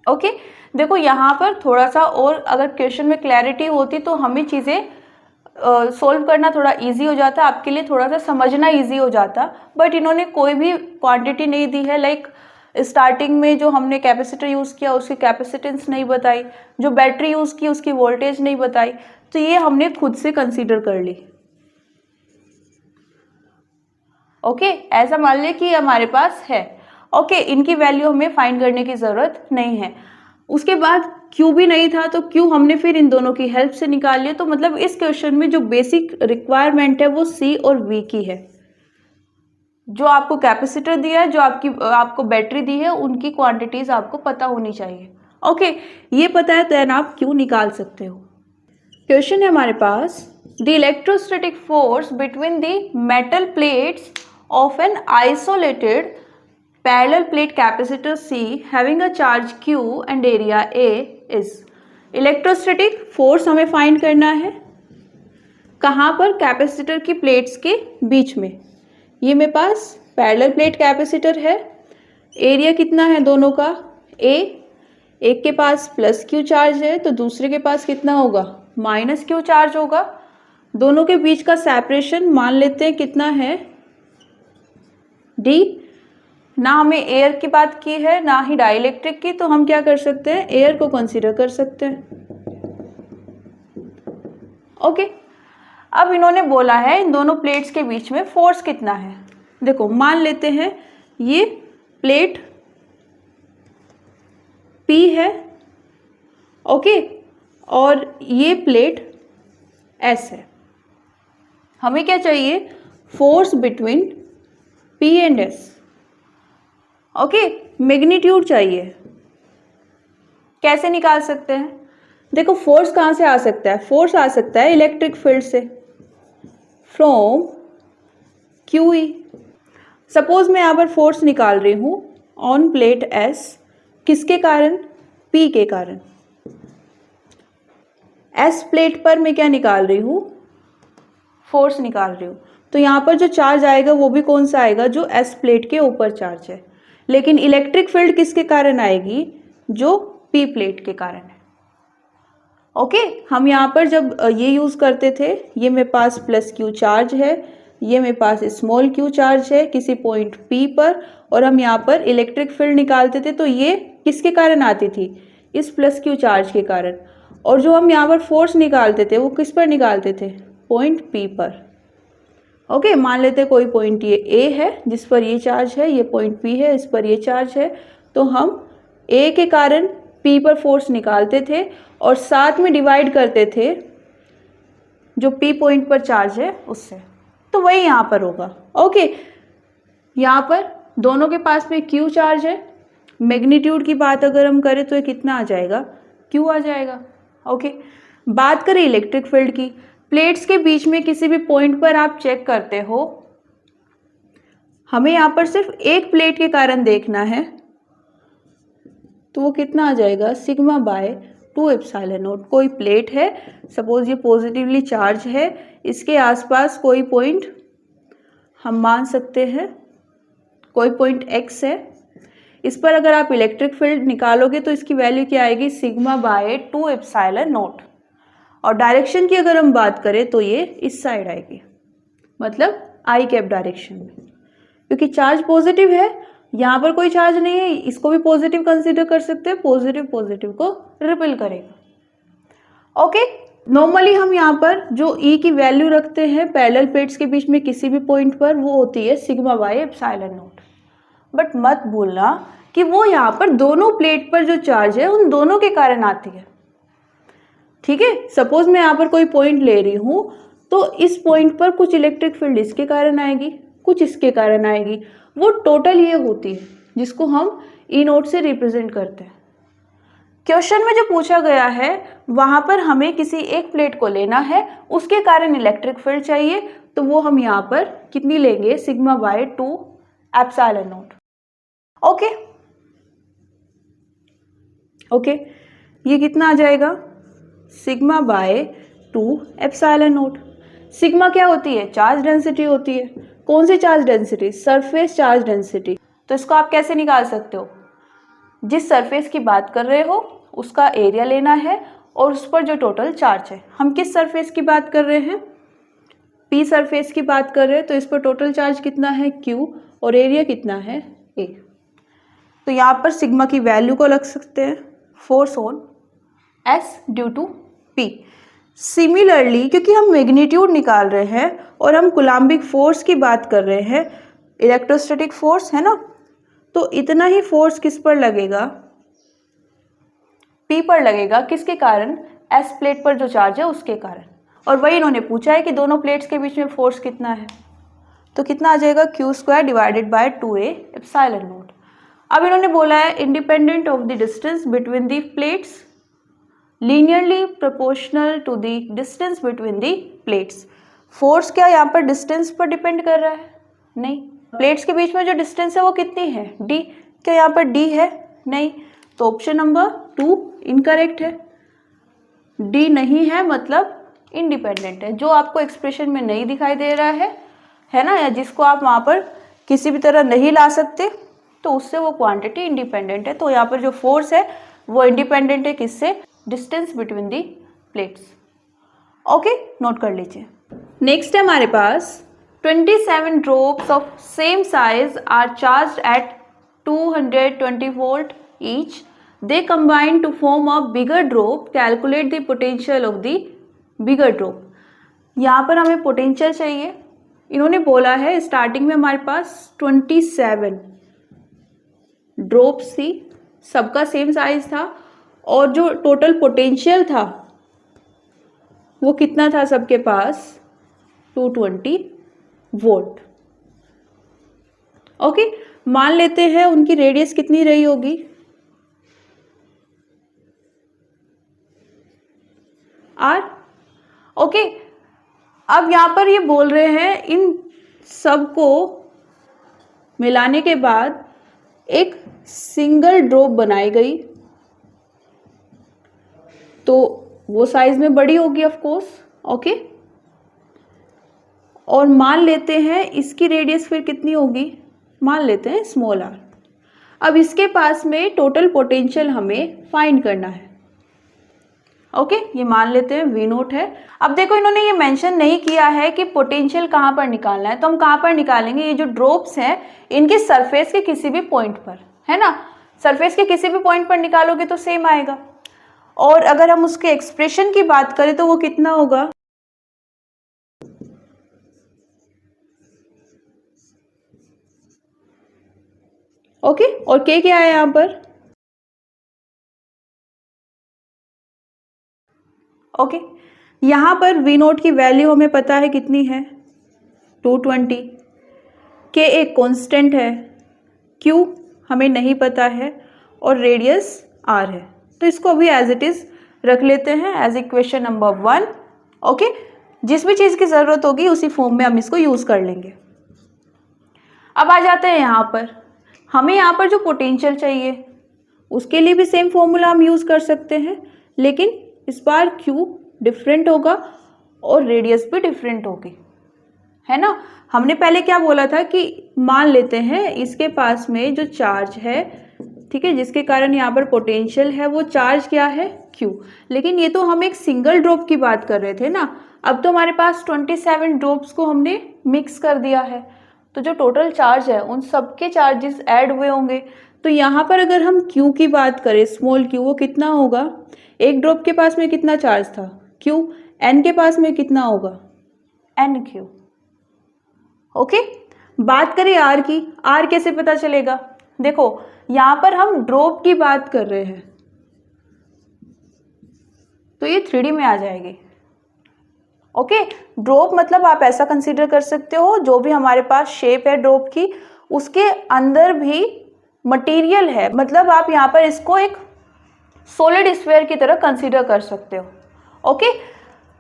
ओके, देखो यहाँ पर थोड़ा सा और अगर क्वेश्चन में क्लैरिटी होती तो हमें चीज़ें सोल्व करना थोड़ा इजी हो जाता, आपके लिए थोड़ा सा समझना इजी हो जाता। बट इन्होंने कोई भी क्वांटिटी नहीं दी है। लाइक स्टार्टिंग में जो हमने कैपेसिटर यूज़ किया उसकी कैपेसिटेंस नहीं बताई, जो बैटरी यूज़ की उसकी वोल्टेज नहीं बताई, तो ये हमने खुद से कंसीडर कर ली। ओके, ऐसा मान ले कि हमारे पास है। ओके, इनकी वैल्यू हमें फाइंड करने की ज़रूरत नहीं है। उसके बाद Q भी नहीं था तो Q हमने फिर इन दोनों की हेल्प से निकाल लिया। तो मतलब इस क्वेश्चन में जो बेसिक रिक्वायरमेंट है वो C और V की है। जो आपको कैपेसिटर दिया है, जो आपको बैटरी दी है, उनकी क्वांटिटीज आपको पता होनी चाहिए। ओके, ये पता है देन आप Q निकाल सकते हो। क्वेश्चन है हमारे पास, the electrostatic force between the metal plates of an isolated parallel plate capacitor C having a charge Q and area A is। Electrostatic force हमें फाइंड करना है कहाँ पर? कैपेसिटर की प्लेट्स के बीच में। ये मेरे पास पैरेलल प्लेट कैपेसिटर है। एरिया कितना है दोनों का? A। एक के पास प्लस Q चार्ज है तो दूसरे के पास कितना होगा? माइनस Q चार्ज होगा। दोनों के बीच का सेपरेशन मान लेते हैं कितना है? डी। ना हमें एयर की बात की है ना ही डाइलेक्ट्रिक की, तो हम क्या कर सकते हैं, एयर को कंसीडर कर सकते हैं। ओके, अब इन्होंने बोला है इन दोनों प्लेट्स के बीच में फोर्स कितना है। देखो मान लेते हैं ये प्लेट P है, ओके, और ये प्लेट S है। हमें क्या चाहिए, force between P and S। Okay, magnitude चाहिए। कैसे निकाल सकते हैं, देखो फोर्स कहाँ से आ सकता है, फोर्स आ सकता है इलेक्ट्रिक फील्ड से, फ्रॉम QE। सपोज मैं यहाँ पर फोर्स निकाल रही हूँ ऑन प्लेट S, किसके कारण, P के कारण। S प्लेट पर मैं क्या निकाल रही हूँ, फोर्स निकाल रही हूँ, तो यहाँ पर जो चार्ज आएगा वो भी कौन सा आएगा, जो S प्लेट के ऊपर चार्ज है। लेकिन इलेक्ट्रिक फील्ड किसके कारण आएगी, जो P प्लेट के कारण है। ओके, हम यहाँ पर जब ये यूज़ करते थे, ये मेरे पास प्लस Q चार्ज है, ये मेरे पास स्मॉल q चार्ज है किसी पॉइंट P पर, और हम यहाँ पर इलेक्ट्रिक फील्ड निकालते थे, तो ये किसके कारण आती थी, इस प्लस Q चार्ज के कारण। और जो हम यहाँ पर फोर्स निकालते थे वो किस पर निकालते थे, पॉइंट P पर। ओके, मान लेते कोई पॉइंट ये A है जिस पर ये चार्ज है, ये पॉइंट P है इस पर ये चार्ज है, तो हम A के कारण P पर फोर्स निकालते थे और साथ में डिवाइड करते थे जो P पॉइंट पर चार्ज है उससे। तो वही यहाँ पर होगा। ओके, यहाँ पर दोनों के पास में Q चार्ज है, मैग्नीट्यूड की बात अगर हम करें तो ये कितना आ जाएगा, Q आ जाएगा। ओके, बात करें इलेक्ट्रिक फील्ड की, प्लेट्स के बीच में किसी भी पॉइंट पर आप चेक करते हो, हमें यहाँ पर सिर्फ एक प्लेट के कारण देखना है, तो वो कितना आ जाएगा, सिग्मा बाय 2 एप्सिलॉन नॉट। कोई प्लेट है, सपोज ये पॉजिटिवली चार्ज है, इसके आसपास कोई पॉइंट हम मान सकते हैं, कोई पॉइंट x है, इस पर अगर आप इलेक्ट्रिक फील्ड निकालोगे तो इसकी वैल्यू क्या आएगी, सिग्मा बाय 2 एप्सिलॉन नॉट। और डायरेक्शन की अगर हम बात करें तो ये इस साइड आएगी, मतलब आई कैप डायरेक्शन में, क्योंकि चार्ज पॉजिटिव है, यहाँ पर कोई चार्ज नहीं है, इसको भी पॉजिटिव कंसीडर कर सकते हैं, पॉजिटिव पॉजिटिव को रिपेल करेगा। ओके, नॉर्मली हम यहाँ पर जो E की वैल्यू रखते हैं पैरेलल प्लेट्स के बीच में किसी भी पॉइंट पर, वो होती है sigma by epsilon not. But मत भूलना कि वो यहाँ पर दोनों प्लेट पर जो चार्ज है उन दोनों के कारण आती है। ठीक है, सपोज मैं यहाँ पर कोई पॉइंट ले रही हूँ, तो इस पॉइंट पर कुछ इलेक्ट्रिक फील्ड इसके कारण आएगी, कुछ इसके कारण आएगी, वो टोटल ये होती है जिसको हम E नोट से रिप्रेजेंट करते हैं। क्वेश्चन में जो पूछा गया है वहां पर हमें किसी एक प्लेट को लेना है, उसके कारण इलेक्ट्रिक फील्ड चाहिए, तो वो हम यहाँ पर कितनी लेंगे, sigma by 2 epsilon naught. Okay okay, ये कितना आ जाएगा, sigma by 2 epsilon naught. Sigma क्या होती है, चार्ज डेंसिटी होती है। कौन सी charge density, surface charge density. तो इसको आप कैसे निकाल सकते हो, जिस सरफेस की बात कर रहे हो उसका एरिया लेना है और उस पर जो टोटल चार्ज है। हम किस सरफेस की बात कर रहे हैं, P सरफेस की बात कर रहे हैं, तो इस पर टोटल चार्ज कितना है, Q, और एरिया कितना है, A। तो यहाँ पर सिग्मा की वैल्यू को रख सकते हैं, force on S due to P। Similarly क्योंकि हम मैग्नीट्यूड निकाल रहे हैं और हम कूलम्बिक फोर्स की बात कर रहे हैं, इलेक्ट्रोस्टैटिक फोर्स है ना, तो इतना ही फोर्स किस पर लगेगा, P पर लगेगा, किसके कारण, S प्लेट पर जो चार्ज है उसके कारण। और वही इन्होंने पूछा है कि दोनों प्लेट्स के बीच में फोर्स कितना है, तो कितना आ जाएगा, Q² divided by 2A epsilon not. अब इन्होंने बोला है independent of the distance between the plates, linearly proportional to the distance between the plates. Force क्या यहाँ पर डिस्टेंस पर डिपेंड कर रहा है, नहीं। प्लेट्स के बीच में जो डिस्टेंस है वो कितनी है, D। क्या यहाँ पर D है, नहीं, तो ऑप्शन नंबर 2 इनकरेक्ट है। D नहीं है मतलब इंडिपेंडेंट है, जो आपको एक्सप्रेशन में नहीं दिखाई दे रहा है ना, या जिसको आप वहाँ पर किसी भी तरह नहीं ला सकते, तो उससे वो क्वांटिटी इंडिपेंडेंट है। तो यहाँ पर जो फोर्स है वो इंडिपेंडेंट है किससे, distance between the plates. Okay, note कर लीजिए। नेक्स्ट है हमारे पास 27 drops of same size are charged at 220 volt each. They combine to form a bigger drop. Calculate the potential of the bigger drop. यहाँ पर हमें potential चाहिए. इन्होंने बोला है स्टार्टिंग में हमारे पास 27 ड्रॉप्स थी, सबका सेम साइज था, और जो टोटल पोटेंशियल था वो कितना था सबके पास 220 वोल्ट. ओके, मान लेते हैं उनकी रेडियस कितनी रही होगी, आर. ओके, अब यहाँ पर ये बोल रहे हैं इन सब को मिलाने के बाद एक सिंगल ड्रॉप बनाई गई, तो वो साइज में बड़ी होगी ऑफ कोर्स. ओके, और मान लेते हैं इसकी रेडियस फिर कितनी होगी, मान लेते हैं स्मॉल आर. अब इसके पास में टोटल पोटेंशियल हमें फाइंड करना है. ओके, ये मान लेते हैं V नोट है. अब देखो इन्होंने ये मेंशन नहीं किया है कि पोटेंशियल कहाँ पर निकालना है, तो हम कहाँ पर निकालेंगे, ये जो ड्रॉप्स हैं इनके सरफेस के किसी भी पॉइंट पर, है ना. सरफेस के किसी भी पॉइंट पर निकालोगे तो सेम आएगा. और अगर हम उसके एक्सप्रेशन की बात करें तो वो कितना होगा, ओके. और K क्या है यहाँ पर, ओके. यहाँ पर V नोट की वैल्यू हमें पता है कितनी है 220. K एक कांस्टेंट है, Q हमें नहीं पता है, और रेडियस R है. तो इसको अभी एज इट इज रख लेते हैं एज इक्वेशन नंबर 1. ओके, जिस भी चीज़ की ज़रूरत होगी उसी फॉर्म में हम इसको यूज़ कर लेंगे. अब आ जाते हैं यहाँ पर, हमें यहाँ पर जो पोटेंशियल चाहिए उसके लिए भी सेम फॉर्मूला हम यूज़ कर सकते हैं, लेकिन इस बार Q डिफरेंट होगा और रेडियस भी डिफरेंट होगी, है ना. हमने पहले क्या बोला था कि मान लेते हैं इसके पास में जो चार्ज है, ठीक है, जिसके कारण यहाँ पर पोटेंशियल है, वो चार्ज क्या है Q. लेकिन ये तो हम एक सिंगल ड्रॉप की बात कर रहे थे ना. अब तो हमारे पास 27 ड्रॉप्स को हमने मिक्स कर दिया है, तो जो टोटल चार्ज है उन सबके चार्जेस ऐड हुए होंगे. तो यहाँ पर अगर हम Q की बात करें, स्मॉल q, वो कितना होगा, एक ड्रॉप के पास में कितना चार्ज था Q, N के पास में कितना होगा NQ. ओके, बात करें R की, R कैसे पता चलेगा, देखो यहाँ पर हम ड्रॉप की बात कर रहे हैं तो ये 3D में आ जाएगी. ओके, ड्रॉप मतलब आप ऐसा कंसीडर कर सकते हो जो भी हमारे पास शेप है ड्रॉप की उसके अंदर भी मटेरियल है, मतलब आप यहाँ पर इसको एक सॉलिड स्फीयर की तरह कंसीडर कर सकते हो. ओके,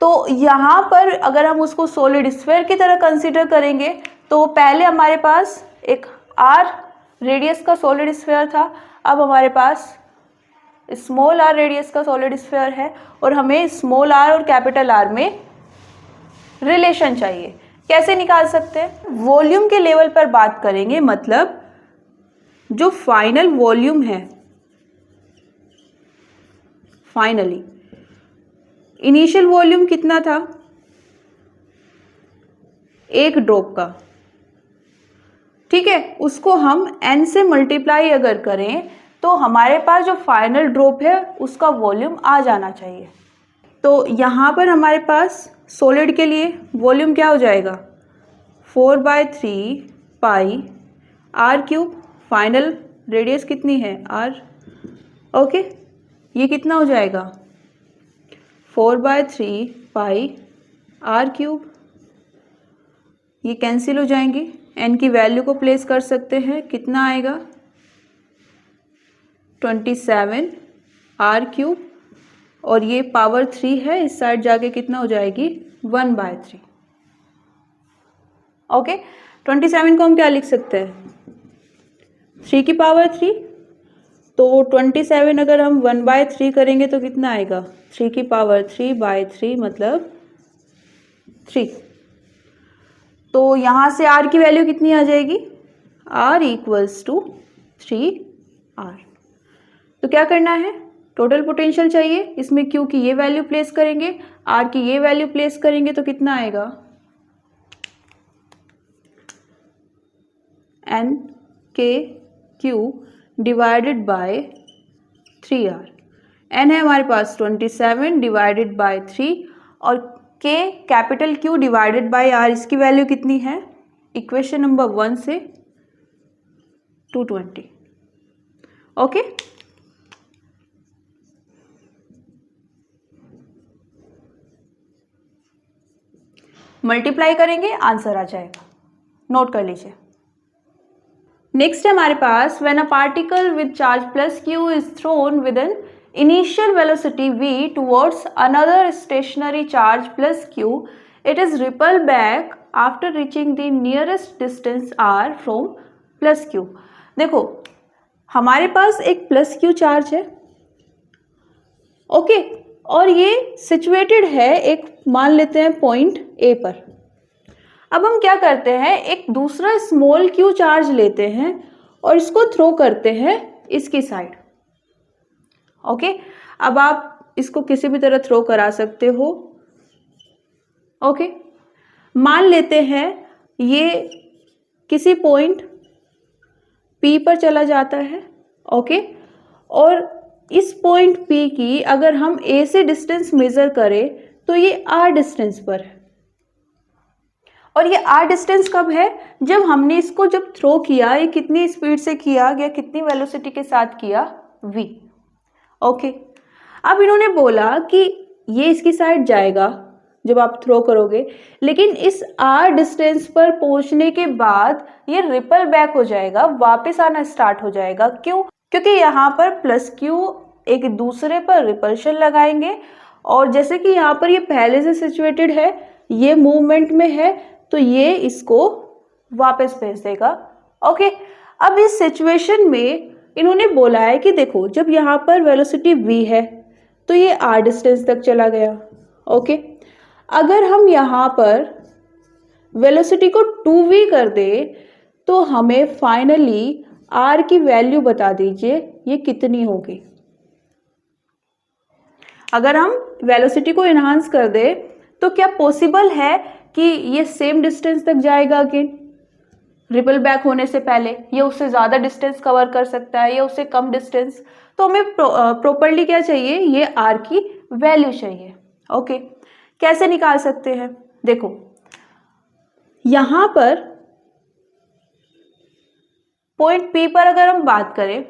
तो यहाँ पर अगर हम उसको सॉलिड स्फीयर की तरह कंसीडर करेंगे तो पहले हमारे पास एक R रेडियस का सॉलिड स्फीयर था, अब हमारे पास स्मॉल r रेडियस का सॉलिड स्फीयर है, और हमें स्मॉल r और कैपिटल R में रिलेशन चाहिए. कैसे निकाल सकते हैं, वॉल्यूम के लेवल पर बात करेंगे, मतलब जो फाइनल वॉल्यूम है, फाइनली इनिशियल वॉल्यूम कितना था एक ड्रॉप का, ठीक है, उसको हम n से मल्टीप्लाई अगर करें तो हमारे पास जो फाइनल ड्रॉप है उसका वॉल्यूम आ जाना चाहिए. तो यहाँ पर हमारे पास सॉलिड के लिए वॉल्यूम क्या हो जाएगा 4/3 पाई r³, फाइनल रेडियस कितनी है r. ओके, ये कितना हो जाएगा 4/3 पाई r³, ये कैंसिल हो जाएंगे, n की वैल्यू को प्लेस कर सकते हैं, कितना आएगा 27 r³, और ये पावर 3 है, इस साइड जाके कितना हो जाएगी 1/3. ओके, 27 को हम क्या लिख सकते हैं 3 की पावर 3, तो 27 अगर हम 1/3 करेंगे तो कितना आएगा 3 की पावर 3/3 मतलब 3. तो यहाँ से R की वैल्यू कितनी आ जाएगी, R = 3R. तो क्या करना है, टोटल पोटेंशियल चाहिए, इसमें Q की ये वैल्यू प्लेस करेंगे, R की ये वैल्यू प्लेस करेंगे तो कितना आएगा एन के Q divided bye 3r। N है हमारे पास 27 डिवाइडेड बाय 3 और के capital q divided by r, इसकी वैल्यू कितनी है इक्वेशन नंबर 1 से 220। ओके, मल्टीप्लाई करेंगे आंसर आ जाएगा, नोट कर लीजिए। नेक्स्ट है हमारे पास when a particle with charge plus q is thrown with an initial velocity v towards another stationary charge plus q, it is repelled back after reaching the nearest distance r from plus q। देखो हमारे पास एक plus Q charge है, okay, और ये situated है एक, मान लेते हैं पॉइंट ए पर। अब हम क्या करते हैं, एक दूसरा स्मॉल क्यू चार्ज लेते हैं और इसको थ्रो करते हैं इसकी साइड। ओके, अब आप इसको किसी भी तरह थ्रो करा सकते हो। ओके, मान लेते हैं ये किसी पॉइंट पी पर चला जाता है। ओके, और इस पॉइंट पी की अगर हम ए से डिस्टेंस मेजर करें तो ये आर डिस्टेंस पर है, और ये आर डिस्टेंस कब है, जब हमने इसको जब थ्रो किया, ये कितनी स्पीड से किया या कितनी वेलोसिटी के साथ किया, v। ओके, अब इन्होंने बोला कि ये इसकी साइड जाएगा जब आप थ्रो करोगे, लेकिन इस आर डिस्टेंस पर पहुंचने के बाद ये रिपल बैक हो जाएगा, वापस आना स्टार्ट हो जाएगा। क्यों? क्योंकि यहाँ पर प्लस क्यू एक दूसरे पर रिपल्शन लगाएंगे, और जैसे कि यहाँ पर ये पहले से सिचुएटेड है, ये मूवमेंट में है, तो ये इसको वापस भेज देगा। ओके, अब इस सिचुएशन में इन्होंने बोला है कि देखो जब यहाँ पर वेलोसिटी v है तो ये r डिस्टेंस तक चला गया। ओके, अगर हम यहाँ पर वेलोसिटी को 2v कर दे तो हमें फाइनली r की वैल्यू बता दीजिए ये कितनी होगी। अगर हम वेलोसिटी को इनहांस कर दे तो क्या पॉसिबल है कि ये सेम डिस्टेंस तक जाएगा अगेन रिपल बैक होने से पहले, ये उससे ज़्यादा डिस्टेंस कवर कर सकता है या उससे कम डिस्टेंस, तो हमें प्रॉपरली क्या चाहिए, ये आर की वैल्यू चाहिए। ओके, कैसे निकाल सकते हैं, देखो यहाँ पर पॉइंट पी पर अगर हम बात करें,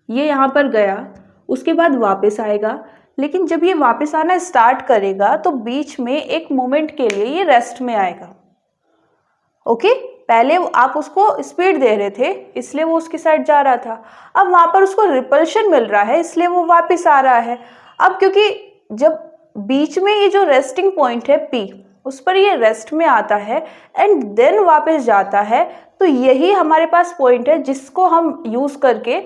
ये यहाँ पर गया, उसके बाद वापस आएगा, लेकिन जब ये वापस आना स्टार्ट करेगा तो बीच में एक मोमेंट के लिए ये रेस्ट में आएगा। ओके, पहले आप उसको स्पीड दे रहे थे इसलिए वो उसकी साइड जा रहा था, अब वहां पर उसको रिपल्शन मिल रहा है इसलिए वो वापस आ रहा है। अब क्योंकि जब बीच में ये जो रेस्टिंग पॉइंट है P, उस पर ये रेस्ट में आता है एंड देन वापस जाता है, तो यही हमारे पास पॉइंट है जिसको हम यूज करके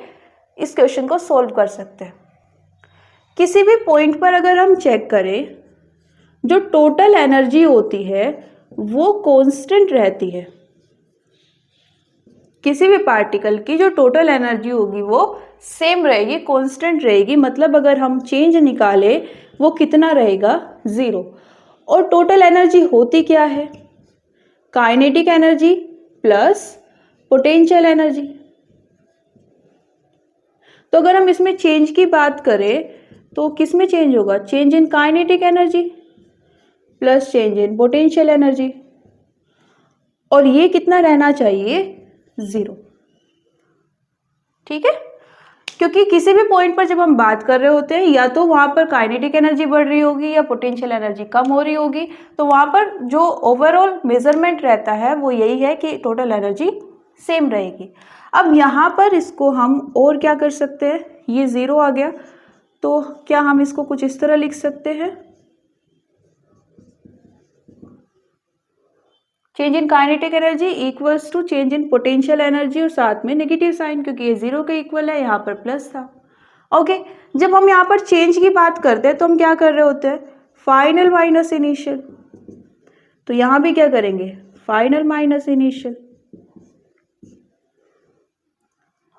इस क्वेश्चन को सॉल्व कर सकते हैं। किसी भी पॉइंट पर अगर हम चेक करें, जो टोटल एनर्जी होती है वो कांस्टेंट रहती है। किसी भी पार्टिकल की जो टोटल एनर्जी होगी वो सेम रहेगी, कांस्टेंट रहेगी, मतलब अगर हम चेंज निकाले वो कितना रहेगा, 0। और टोटल एनर्जी होती क्या है, kinetic energy plus potential energy. तो अगर हम इसमें चेंज की बात करें तो किस में चेंज होगा, change in kinetic energy plus change in potential energy, और ये कितना रहना चाहिए, 0। ठीक है, क्योंकि किसी भी पॉइंट पर जब हम बात कर रहे होते हैं या तो वहां पर काइनेटिक एनर्जी बढ़ रही होगी या पोटेंशियल एनर्जी कम हो रही होगी, तो वहां पर जो ओवरऑल मेजरमेंट रहता है वो यही है कि टोटल एनर्जी सेम रहेगी। अब यहाँ पर इसको हम और क्या कर सकते हैं, ये 0 आ गया, तो क्या हम इसको कुछ इस तरह लिख सकते हैं, change in kinetic energy equals to change in potential energy, और साथ में नेगेटिव साइन क्योंकि ये 0 के इक्वल है, यहाँ पर प्लस था। ओके, जब हम यहाँ पर चेंज की बात करते हैं तो हम क्या कर रहे होते हैं, फाइनल माइनस इनिशियल, तो यहाँ भी क्या करेंगे, फाइनल माइनस इनिशियल।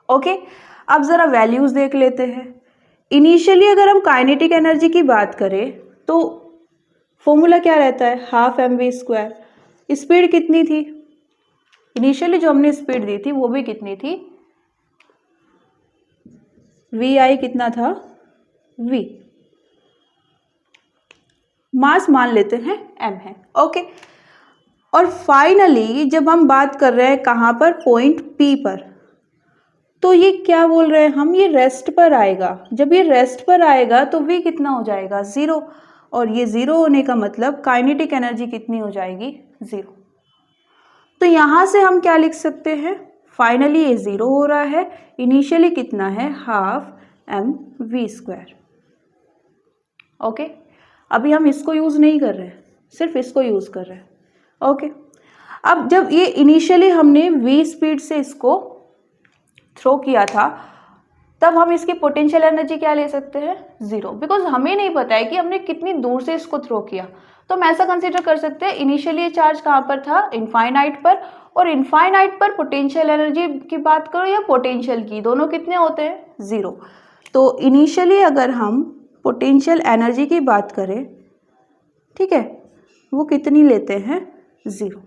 ओके, अब जरा वैल्यूज देख लेते हैं। इनिशियली अगर हम काइनेटिक एनर्जी की बात करें तो फॉर्मूला क्या रहता है, ½ mv²। स्पीड कितनी थी, इनिशियली जो हमने स्पीड दी थी वो भी कितनी थी, वी आई कितना था, v, मास मान लेते हैं m है। ओके, और फाइनली जब हम बात कर रहे हैं कहाँ पर, पॉइंट P पर, तो ये क्या बोल रहे हैं हम, ये रेस्ट पर आएगा। जब ये रेस्ट पर आएगा तो v कितना हो जाएगा, 0, और ये 0 होने का मतलब काइनेटिक एनर्जी कितनी हो जाएगी, 0। तो यहाँ से हम क्या लिख सकते हैं, फाइनली ये 0 हो रहा है, इनिशियली कितना है, हाफ mv²। ओके, अभी हम इसको यूज़ नहीं कर रहे हैं, सिर्फ इसको यूज़ कर रहे हैं। ओके, अब जब ये इनिशियली हमने v स्पीड से इसको थ्रो किया था, तब हम इसकी पोटेंशियल एनर्जी क्या ले सकते हैं, 0, बिकॉज हमें नहीं पता है कि हमने कितनी दूर से इसको थ्रो किया। तो हम ऐसा कंसिडर कर सकते हैं, इनिशियली ये चार्ज कहाँ पर था, इनफाइनाइट पर, और इनफाइनाइट पर पोटेंशियल एनर्जी की बात करो या पोटेंशियल की, दोनों कितने होते हैं, 0। तो इनिशियली अगर हम पोटेंशियल एनर्जी की बात करें, ठीक है, वो कितनी लेते हैं, 0।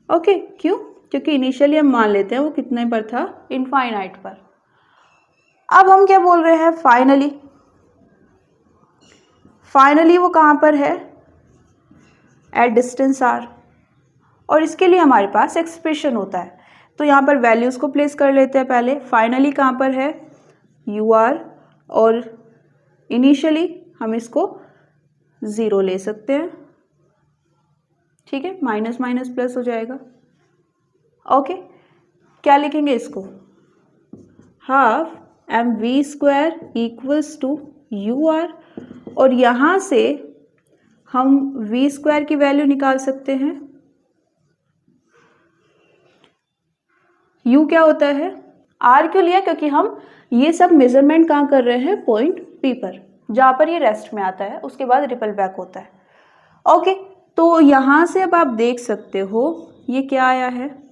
ओके, क्यों, क्योंकि इनिशियली हम मान लेते हैं वो कितने पर था, इनफाइनाइट पर। अब हम क्या बोल रहे हैं, फाइनली वो कहाँ पर है, एट डिस्टेंस r, और इसके लिए हमारे पास एक्सप्रेशन होता है। तो यहाँ पर वैल्यूज़ को प्लेस कर लेते हैं पहले। फाइनली कहाँ पर है, ur, और इनिशियली हम इसको 0 ले सकते हैं, ठीक है, माइनस माइनस प्लस हो जाएगा। ओके, क्या लिखेंगे इसको, half mv² equals to ur, और यहाँ से हम v² की वैल्यू निकाल सकते हैं। u क्या होता है, r क्यों लिया, क्योंकि हम ये सब मेजरमेंट कहाँ कर रहे हैं, पॉइंट P पर, जहाँ पर ये रेस्ट में आता है, उसके बाद रिपल बैक होता है। ओके, तो यहाँ से अब आप देख सकते हो ये क्या आया है।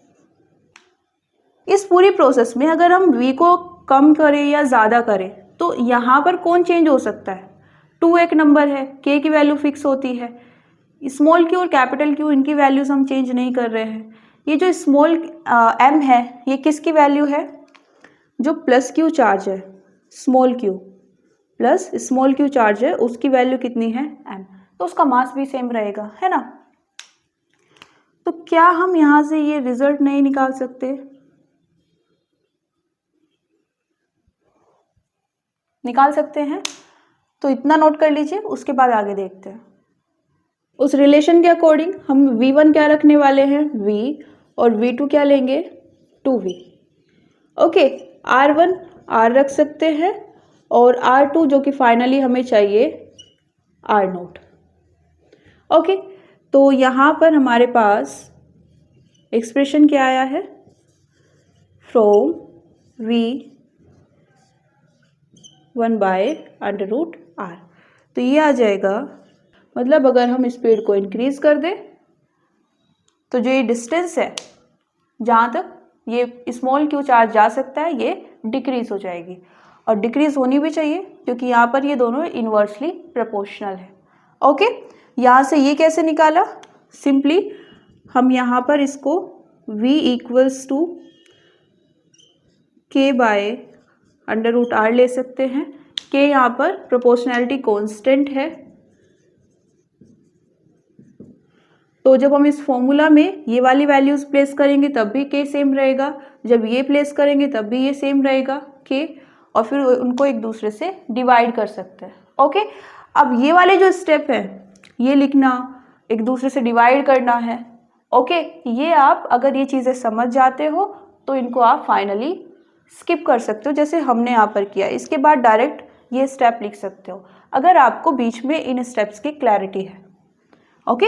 इस पूरी प्रोसेस में अगर हम v को कम करें या ज़्यादा करें, तो यहाँ पर कौन चेंज हो सकता है, 2 एक नंबर है, k की वैल्यू फिक्स होती है, स्मॉल q और कैपिटल Q इनकी वैल्यूज हम चेंज नहीं कर रहे हैं। ये जो स्मॉल m है, ये किसकी वैल्यू है, जो प्लस q चार्ज है, small q plus small q charge है, उसकी वैल्यू कितनी है, m, तो उसका मास भी सेम रहेगा, है ना। तो क्या हम यहाँ से ये रिजल्ट नहीं निकाल सकते, निकाल सकते हैं। तो इतना नोट कर लीजिए, उसके बाद आगे देखते हैं। उस रिलेशन के अकॉर्डिंग हम v1 क्या रखने वाले हैं, v, और v2 क्या लेंगे, 2v। ओके, r1 r रख सकते हैं, और r2 जो कि फाइनली हमें चाहिए r0। ओके, तो यहाँ पर हमारे पास एक्सप्रेशन क्या आया है, फ्रॉम v1/√r। तो ये आ जाएगा, मतलब अगर हम स्पीड को इंक्रीज कर दें तो जो ये डिस्टेंस है जहाँ तक ये स्मॉल q चार्ज जा सकता है, ये डिक्रीज हो जाएगी, और डिक्रीज होनी भी चाहिए क्योंकि यहाँ पर ये दोनों इन्वर्सली प्रोपोर्शनल है। ओके, यहाँ से ये कैसे निकाला, सिंपली हम यहाँ पर इसको v इक्वल्स टू k/√r ले सकते हैं। k यहाँ पर प्रोपोर्शनैलिटी कांस्टेंट है, तो जब हम इस फॉर्मूला में ये वाली वैल्यूज प्लेस करेंगे तब भी k सेम रहेगा, जब ये प्लेस करेंगे तब भी ये सेम रहेगा k, और फिर उनको एक दूसरे से डिवाइड कर सकते हैं। ओके, अब ये वाले जो स्टेप है, ये लिखना, एक दूसरे से डिवाइड करना है। ओके, ये आप अगर ये चीज़ें समझ जाते हो तो इनको आप फाइनली स्किप कर सकते हो, जैसे हमने यहाँ पर किया। इसके बाद डायरेक्ट ये स्टेप लिख सकते हो अगर आपको बीच में इन स्टेप्स की क्लैरिटी है। ओके,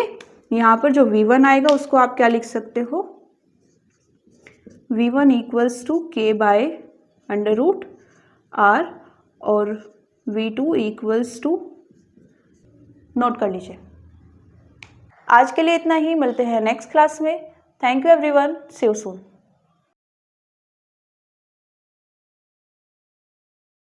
यहाँ पर जो v1 आएगा उसको आप क्या लिख सकते हो, v1 इक्वल्स टू k/√r, और v2 इक्वल्स टू, नोट कर लीजिए। आज के लिए इतना ही, मिलते हैं नेक्स्ट क्लास में। Thank you everyone, see you soon.